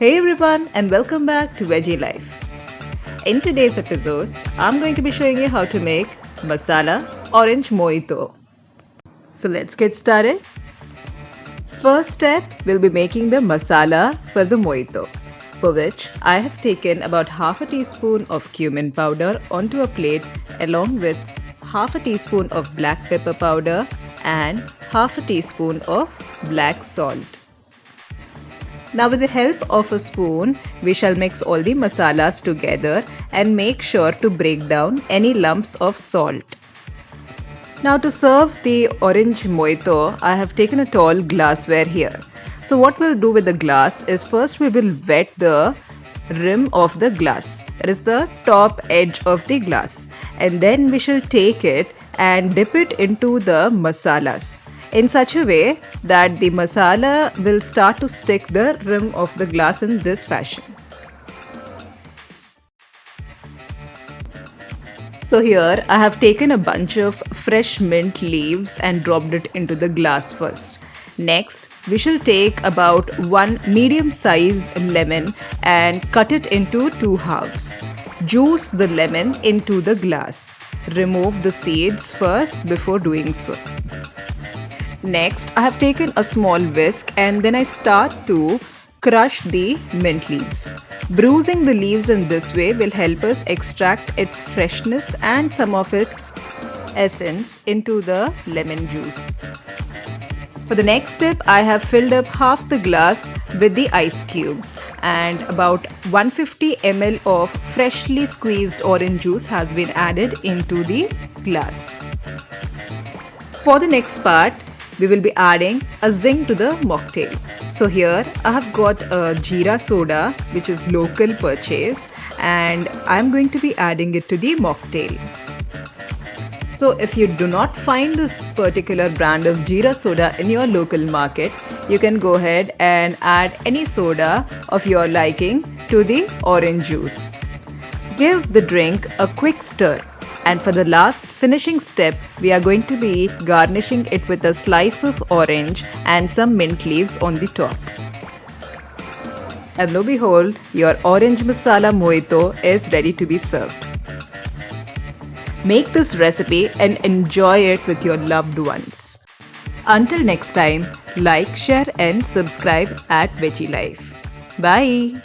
Hey everyone and welcome back to Veggie Life. In today's episode, I'm going to be showing you how to make Masala Orange Mojito. So let's get started. First step, we'll be making the masala for the mojito, for which I have taken about half a teaspoon of cumin powder onto a plate along with half a teaspoon of black pepper powder and half a teaspoon of black salt. Now with the help of a spoon, we shall mix all the masalas together and make sure to break down any lumps of salt. Now to serve the orange mojito, I have taken a tall glassware here. So what we'll do with the glass is first we will wet the rim of the glass, that is the top edge of the glass, and then we shall take it and dip it into the masalas in such a way that the masala will start to stick the rim of the glass in this fashion. So here I have taken a bunch of fresh mint leaves and dropped it into the glass first. Next, we shall take about one medium-sized lemon and cut it into two halves. Juice the lemon into the glass. Remove the seeds first before doing so. Next, I have taken a small whisk and then I start to crush the mint leaves. Bruising the leaves in this way will help us extract its freshness and some of its essence into the lemon juice. For the next step, I have filled up half the glass with the ice cubes and about 150 ml of freshly squeezed orange juice has been added into the glass. For the next part, we will be adding a zing to the mocktail. So here I have got a Jeera soda which is local purchase and I am going to be adding it to the mocktail. So if you do not find this particular brand of Jeera soda in your local market, you can go ahead and add any soda of your liking to the orange juice. Give the drink a quick stir. And for the last finishing step, we are going to be garnishing it with a slice of orange and some mint leaves on the top. And lo and behold, your orange masala mojito is ready to be served. Make this recipe and enjoy it with your loved ones. Until next time, like, share and subscribe at Veggie Life. Bye!